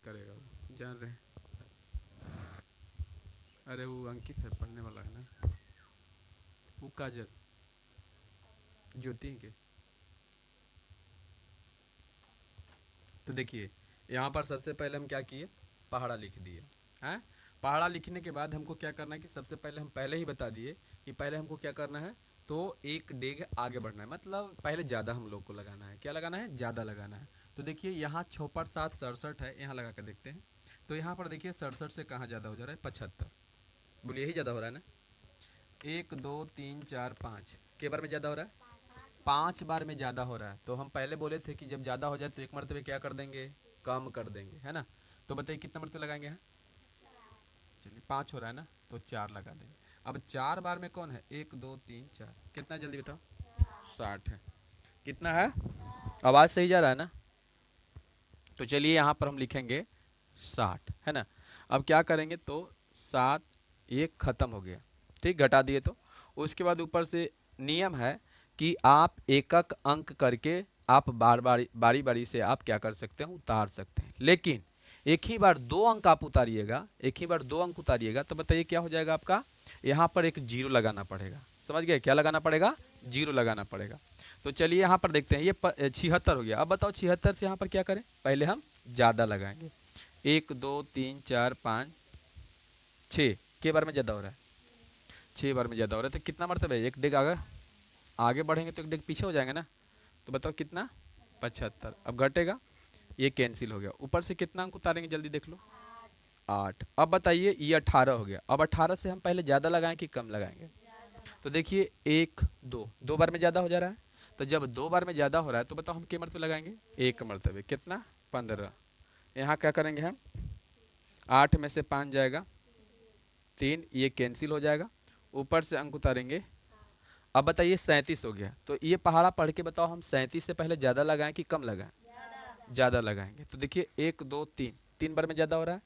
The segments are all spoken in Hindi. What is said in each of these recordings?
करेगा वो, जान रहे हैं। अरे वो अंकित है, पढ़ने वाला है ना। वो काजल, ज्योति के। तो देखिए, यहाँ पर सबसे पहले हम क्या किए, पहाड़ा लिख दिए हैं। पहाड़ा लिखने के बाद हमको क्या करना है कि सबसे पहले हम पहले ही बता दिए कि पहले हमको क्या करना है, तो एक डेग आगे बढ़ना है, मतलब पहले ज़्यादा हम लोग को लगाना है। क्या लगाना है, ज़्यादा लगाना है। तो देखिए यहाँ 6 पर 7 67 है, यहाँ लगा कर देखते हैं। तो यहाँ पर देखिए 67 से कहाँ ज़्यादा हो जा रहा है, 75। बोलिए यही ज़्यादा हो रहा है ना। 1 2 3 4 5 के बार में ज़्यादा हो रहा है, 5 बार में ज़्यादा हो रहा है। तो हम पहले बोले थे कि जब ज़्यादा हो जाए तो एक मरतबे क्या कर देंगे, कम कर देंगे, है ना। तो बताइए कितना मरतबे लगाएंगे यहाँ। चलिए 5 हो रहा है ना, तो 4 लगा देंगे। अब 4 बार में कौन है, 1 2 3 4, कितना जल्दी बताओ, 60 है। कितना है, आवाज़ सही जा रहा है ना। तो चलिए यहाँ पर हम लिखेंगे 60, है ना। अब क्या करेंगे, तो 7, एक ख़त्म हो गया, ठीक, घटा दिए। तो उसके बाद ऊपर से नियम है कि आप एकक अंक करके आप बार बार बारी बारी से आप क्या कर सकते हैं, उतार सकते हैं। लेकिन एक ही बार 2 अंक आप उतारिएगा, एक ही बार 2 अंक उतारिएगा, तो बताइए क्या हो जाएगा आपका, यहाँ पर एक जीरो लगाना पड़ेगा। समझ गए, क्या लगाना पड़ेगा, जीरो लगाना पड़ेगा। तो चलिए यहाँ पर देखते हैं, ये 76 हो गया। अब बताओ 76 से यहाँ पर क्या करें, पहले हम ज़्यादा लगाएंगे। 1 2 3 4 5 6 के बार में ज़्यादा हो रहा है, 6 बार में ज़्यादा हो रहा है। तो कितना मरतबा है, एक डेग आगे आगे बढ़ेंगे तो एक डेग पीछे हो जाएंगे ना। तो बताओ कितना, 75। अब घटेगा, ये कैंसिल हो गया। ऊपर से कितना अंक उतारेंगे, जल्दी देख लो, 8। अब बताइए ये 18 हो गया। अब 18 से हम पहले ज़्यादा लगाएं कि कम लगाएंगे। तो देखिए 1 2 2 बार में ज़्यादा हो जा रहा है। तो जब 2 बार में ज़्यादा हो रहा है तो बताओ हम के मरतबे लगाएंगे, एक मरतबे, कितना, 15। यहाँ क्या करेंगे हम, 8 में से 5 जाएगा, 3, ये कैंसिल हो जाएगा। ऊपर से अंक उतारेंगे। अब बताइए 37 हो गया। तो ये पहाड़ा पढ़ के बताओ, हम 37 से पहले ज़्यादा लगाएं कि कम लगाएं, ज़्यादा लगाएंगे। तो देखिए 1 2 3, 3 बार में ज़्यादा हो रहा है।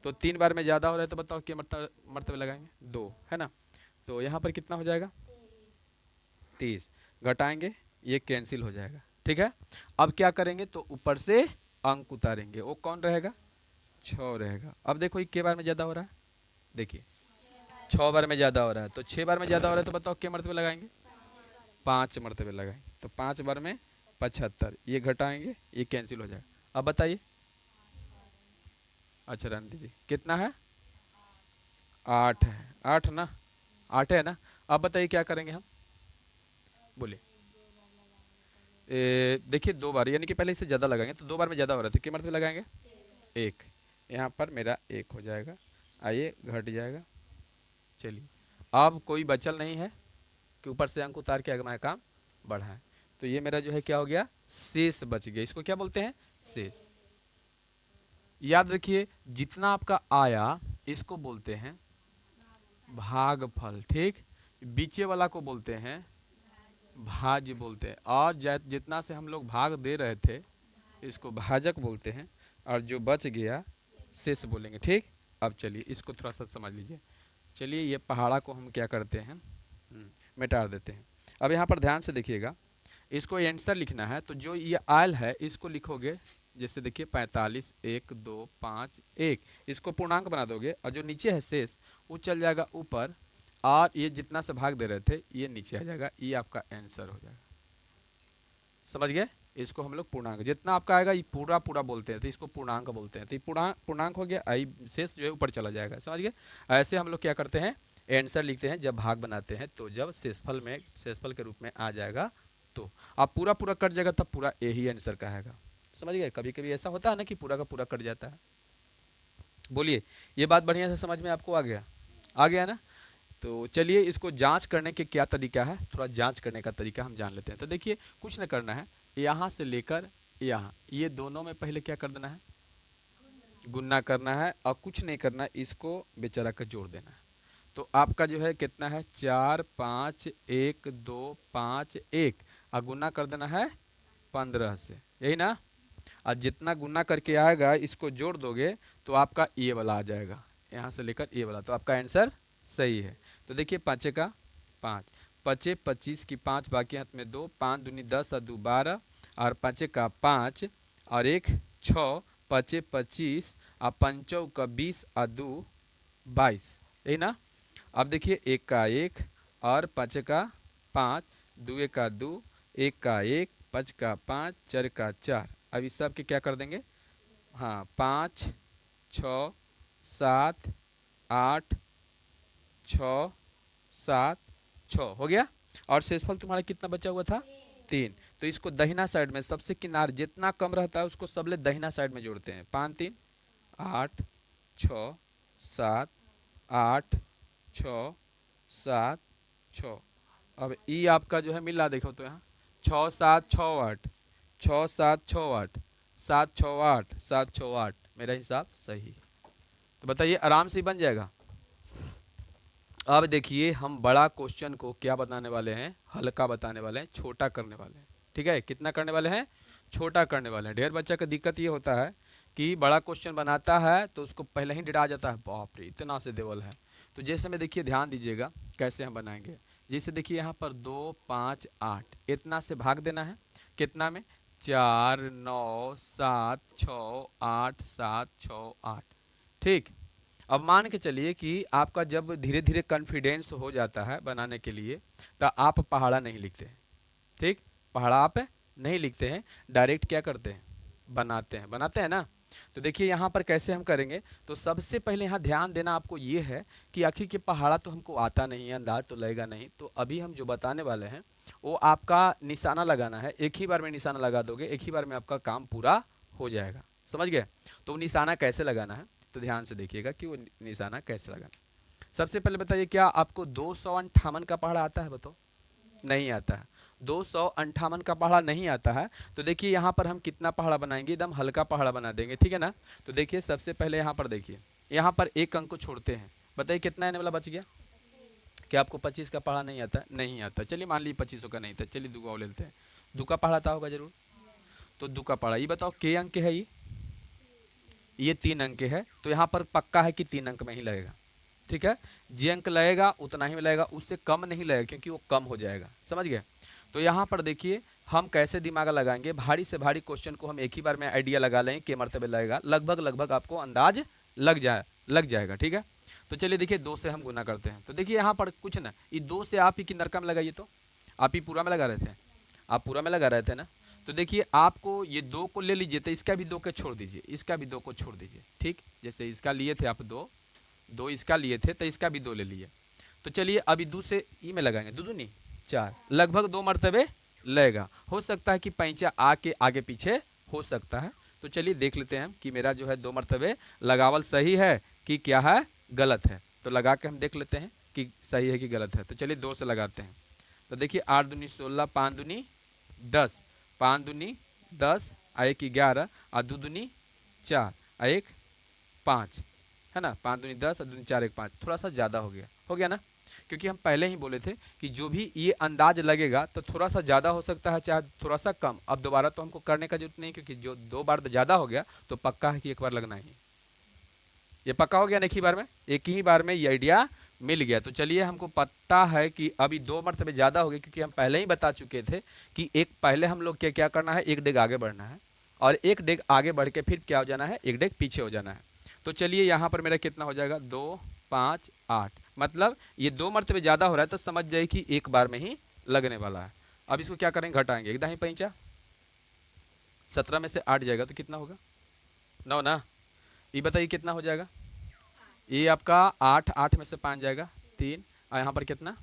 तो 3 बार में ज़्यादा हो रहा है, तो बताओ क्या मरतबे मरतबे लगाएंगे, 2, है ना। तो यहाँ पर कितना हो जाएगा, 30। घटाएंगे, ये कैंसिल हो जाएगा, ठीक है। अब क्या करेंगे, तो ऊपर से अंक उतारेंगे, वो कौन रहेगा, 6 रहेगा। अब देखो ये के बार में ज़्यादा हो रहा है, देखिए 6 बार में ज़्यादा हो रहा है। तो 6 बार में ज़्यादा हो रहा है, तो बताओ क्या मरतबे लगाएंगे, 5 मरतबे लगाएंगे। तो 5 बार में 75, ये घटाएंगे, ये कैंसिल हो जाएगा। अब बताइए, अच्छा रहने दीजिए, कितना है, 8 है, 8 ना, 8 है ना। अब बताइए क्या करेंगे हम, बोलिए। देखिए 2 बार, यानी कि पहले इससे ज़्यादा लगाएंगे, तो 2 बार में ज़्यादा हो रहा था, कितने मरतबे लगाएंगे, एक। यहाँ पर मेरा एक हो जाएगा, आइए घट जाएगा। चलिए अब कोई बचल नहीं है कि ऊपर से अंक उतार के अगला काम बढ़ाएं। तो ये मेरा जो है क्या हो गया, शेष बच गया। इसको क्या बोलते हैं, शेष। याद रखिए, जितना आपका आया इसको बोलते हैं भागफल, ठीक। बीचे वाला को बोलते हैं भाज्य बोलते हैं। और जितना से हम लोग भाग दे रहे थे इसको भाजक बोलते हैं, और जो बच गया शेष बोलेंगे, ठीक। अब चलिए इसको थोड़ा सा समझ लीजिए। चलिए ये पहाड़ा को हम क्या करते हैं, मिटा देते हैं। अब यहाँ पर ध्यान से देखिएगा, इसको आंसर लिखना है, तो जो ये आयल है इसको लिखोगे, जैसे देखिए 45, 1 2 5 1, इसको पूर्णांक बना दोगे, और जो नीचे है शेष वो चल जाएगा ऊपर, और ये जितना से भाग दे रहे थे ये नीचे आ जाएगा, ये आपका आंसर हो जाएगा। समझ गए, इसको हम लोग पूर्णांक, जितना आपका आएगा ये पूरा पूरा बोलते हैं, तो इसको पूर्णांक बोलते हैं। तो ये पूर्णांक हो गया, आई शेष जो है ऊपर चला जाएगा। समझ गए, ऐसे हम लोग क्या करते हैं, आंसर लिखते हैं जब भाग बनाते हैं। तो जब शेषफल के रूप में आ जाएगा, तो आप पूरा पूरा कट जाएगा, तब पूरा यही आंसर कहेगा। समझ गए, कभी कभी ऐसा होता है ना कि पूरा का पूरा कट जाता है। बोलिए, ये बात बढ़िया से समझ में आपको आ गया, आ गया ना। तो चलिए इसको जांच करने के क्या तरीका है, थोड़ा जांच करने का तरीका हम जान लेते हैं। तो देखिए कुछ न करना है, यहाँ से लेकर यहाँ, ये दोनों में पहले क्या कर देना है, गुन्ना करना है, और कुछ नहीं करना है, इसको बेचारा का जोड़ देना है। तो आपका जो है कितना है, 4 5 1 2 5 1, और गुन्ना कर देना है 15 से, यही ना। और जितना गुन्ना करके आएगा इसको जोड़ दोगे तो आपका ये वाला आ जाएगा, यहाँ से लेकर ये वाला। तो आपका आंसर सही है। तो देखिए 5 का 5, 5 25 की 5, बाकी हाथ में 2, 5 दूनी 10 और 2 12, और 5 का 5 और 1 6, पचे 25 और पंचों का 20 और 2 22, यही ना। अब देखिए एक का एक और पाँच का 5, दुए का 2, एक का एक, पाँच का 5, चार का 4। अब इस सब के क्या कर देंगे, हाँ 5 6 7 8 6 7 6 हो गया। और शेषफल तुम्हारा कितना बचा हुआ था, 3। तो इसको दहिना साइड में सबसे किनारे जितना कम रहता है उसको सबले दहिना साइड में जोड़ते हैं। 5 3 8 6 7 8 6 7 6। अब ई आपका जो है मिल रहा, देखो तो यहाँ 6 7 6 8, 6 7 6 8, 7 6 8, 7 6 8, मेरा हिसाब सही है। तो बताइए आराम से ही बन जाएगा। अब देखिए हम बड़ा क्वेश्चन को क्या बताने वाले हैं, हल्का बताने वाले हैं, छोटा करने वाले हैं। ठीक है, कितना करने वाले हैं, छोटा करने वाले हैं। ढेर बच्चा का दिक्कत ये होता है कि बड़ा क्वेश्चन बनाता है तो उसको पहले ही डरा जाता है, बाप रे इतना से देवल है। तो जैसे में देखिए ध्यान दीजिएगा कैसे हम बनाएंगे। जैसे देखिए यहाँ पर 2 5 8 इतना से भाग देना है, कितना में, 4 9 7 6 8 7 6 8। ठीक। अब मान के चलिए कि आपका जब धीरे धीरे कॉन्फिडेंस हो जाता है बनाने के लिए, तो आप पहाड़ा नहीं लिखते हैं। ठीक, पहाड़ा आप नहीं लिखते हैं, डायरेक्ट क्या करते हैं, बनाते हैं ना। तो देखिए यहाँ पर कैसे हम करेंगे। तो सबसे पहले यहाँ ध्यान देना आपको ये है कि आखिर के पहाड़ा तो हमको आता नहीं है, अंदाज तो लगेगा नहीं। तो अभी हम जो बताने वाले हैं वो आपका निशाना लगाना है, एक ही बार में निशाना लगा दोगे, एक ही बार में आपका काम पूरा हो जाएगा। समझ गए। तो निशाना कैसे लगाना है, तो ध्यान से देखिएगा कि वो निशाना कैसे लगाना। सबसे पहले बताइए क्या आपको 258 का पहाड़ा आता है, बताओ। नहीं आता है, 258 का पहाड़ा नहीं आता है। तो देखिए यहाँ पर हम कितना पहाड़ा बनाएंगे, एकदम हल्का पहाड़ा बना देंगे, ठीक है ना। तो देखिए सबसे पहले यहाँ पर देखिए, यहाँ पर एक अंक को छोड़ते हैं। बताइए कितना आने वाला बच गया। क्या आपको 25 का पहाड़ा नहीं आता, नहीं आता। चलिए मान लीजिए 25 का नहीं था, चलिए दो और ले लेते हैं। दो का पहाड़ा आता होगा जरूर, तो दो का पहाड़ा ये बताओ के अंक है, ये 3 अंक है। तो यहाँ पर पक्का है कि 3 अंक में ही लगेगा। ठीक है, जे अंक लगेगा उतना ही में लगेगा, उससे कम नहीं लगेगा क्योंकि वो कम हो जाएगा। समझ गए। तो यहाँ पर देखिए हम कैसे दिमाग लगाएंगे, भारी से भारी क्वेश्चन को हम एक ही बार में आइडिया लगा लें के मरतबे लगेगा, लगभग आपको अंदाज लग जाएगा। ठीक है, तो चलिए देखिए 2 से हम गुना करते हैं। तो देखिए यहाँ पर कुछ ना, ये 2 से आप ही की नरका में लगाइए, तो आप ही पूरा में लगा रहे थे, आप पूरा में लगा रहे थे ना। तो देखिए आपको ये 2 को ले लीजिए, तो इसका भी 2 को छोड़ दीजिए, इसका भी 2 को छोड़ दीजिए। ठीक, जैसे इसका लिए थे आप 2 इसका लिए थे, तो इसका भी 2 ले लिए। तो चलिए अभी 2 से ई में लगाएंगे, 2 दूनी 4, लगभग 2 मरतबे लगेगा। हो सकता है कि पैंचा आके आगे पीछे हो सकता है। तो चलिए देख लेते हैं कि मेरा जो है 2 मरतबे लगावल सही है कि क्या है, गलत है। तो लगा के हम देख लेते हैं कि सही है कि गलत है। तो चलिए 2 से लगाते हैं। तो देखिए 8 दूनी 16, 5 दूनी 10, 5 दूनी 10, आ 1 11, और 2 दूनी 4, आ 1 5, है ना। 5 दूनी 10 और 2 4 1 5, थोड़ा सा ज़्यादा हो गया ना। क्योंकि हम पहले ही बोले थे कि जो भी ये अंदाज लगेगा तो थोड़ा सा ज़्यादा हो सकता है, चाहे थोड़ा सा कम। अब दोबारा तो हमको करने का जरूरत नहीं, क्योंकि जो 2 बार ज़्यादा हो गया तो पक्का है कि एक बार लगना ही। ये पक्का हो गया ना, एक ही बार में, एक ही बार में ये आइडिया मिल गया। तो चलिए हमको पता है कि अभी 2 मरतबे ज़्यादा हो गए, क्योंकि हम पहले ही बता चुके थे कि एक पहले हम लोग क्या करना है, एक डेग आगे बढ़ना है, और एक डेग आगे बढ़ के फिर क्या हो जाना है, एक डेग पीछे हो जाना है। तो चलिए यहाँ पर मेरा कितना हो जाएगा, 2 5 8, मतलब ये 2 मरतबे ज़्यादा हो रहा है, तो समझ जाए कि एक बार में ही लगने वाला है। अब इसको क्या करेंगे, घटाएंगे, एकदम ही पैंचा 17 में से 8 जाएगा तो कितना होगा, 9 ना। ये बताइए कितना हो जाएगा, ये आपका 8, 8 में से 5 जाएगा 3, और यहाँ पर कितना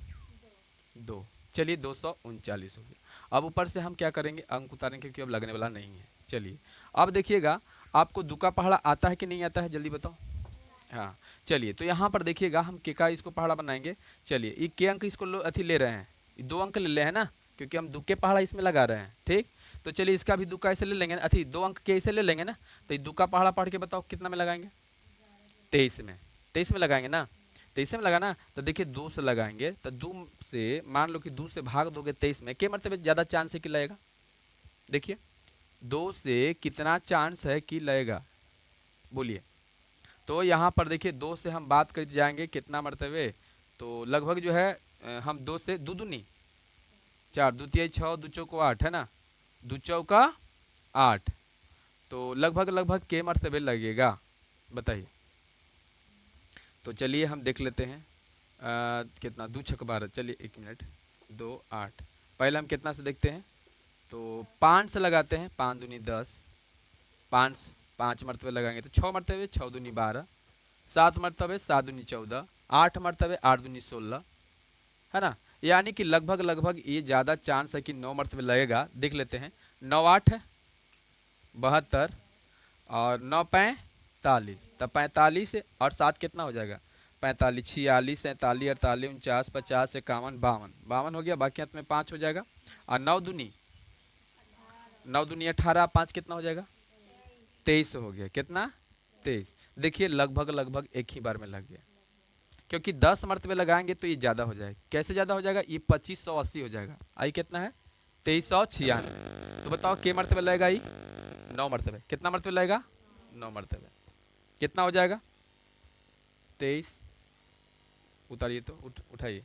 2। चलिए 239 हो गया। अब ऊपर से हम क्या करेंगे, अंक उतारेंगे क्योंकि अब लगने वाला नहीं है। चलिए अब देखिएगा आपको दुका पहाड़ा आता है कि नहीं आता है, जल्दी बताओ। हाँ चलिए, तो यहाँ पर देखिएगा हम के का इसको पहाड़ा बनाएंगे। चलिए ये के अंक इसको अथी ले रहे हैं, 2 अंक ले रहे हैं ना, क्योंकि हम दुके पहाड़ा इसमें लगा रहे हैं। ठीक, तो चलिए इसका भी दुका ऐसे ले लेंगे, अथी 2 अंक के ऐसे ले लेंगे ना। तो ये दुका पहाड़ा पढ़ के बताओ कितना में लगाएंगे, 23 में, 23 में लगाएंगे ना। 23 में लगाना, तो देखिए 2 से लगाएंगे, तो 2 से मान लो कि 2 से भाग दोगे 23 में, के मतलब ज़्यादा चांस है कि लगेगा। देखिए 2 से कितना चांस है कि लगेगा, बोलिए। तो यहाँ पर देखिए 2 से हम बात कर जाएंगे कितना मरतबे, तो लगभग जो है हम 2 से 2 दूनी 4, 2 तिया 6, 2 चौको 8, है ना, 2 चौका 8। तो लगभग लगभग के मरतबे लगेगा, बताइए। तो चलिए हम देख लेते हैं। कितना, 2 छक 12, चलिए 1 मिनट, 2 8। पहले हम कितना से देखते हैं, तो 5 से लगाते हैं, 5 दूनी 10, 5 मरतबे लगाएंगे तो 6 मरतबे, 6 दूनी 12, 7 मरतबे, 7 दूनी 14, 8 मरतबे, 8 दूनी 16, है ना। यानी कि लगभग लगभग ये ज़्यादा चांस है कि 9 मरतबे लगेगा। देख लेते हैं, 9 8 है 72, और 9 45, तब 45 और 7 कितना हो जाएगा, 45, 46, 47, 48, 49, 50, 51, 52, 52 हो गया। बाकी अंत में 5 हो जाएगा। और 9 दूनी 18, 5 कितना हो जाएगा, 23 हो गया। कितना, 23। देखिए लगभग लगभग एक ही बार में लग गया, क्योंकि 10 मरतबे लगाएंगे तो ये ज़्यादा हो जाएगा। कैसे ज़्यादा हो जाएगा, ये 2580 हो जाएगा। आई कितना है, 2396। तो बताओ के मरतबे लगेगा, ये 9 मरतबे। कितना मरतबे लगेगा, 9 मरतबे। कितना हो जाएगा, 23। उतारिए तो, उठाइए।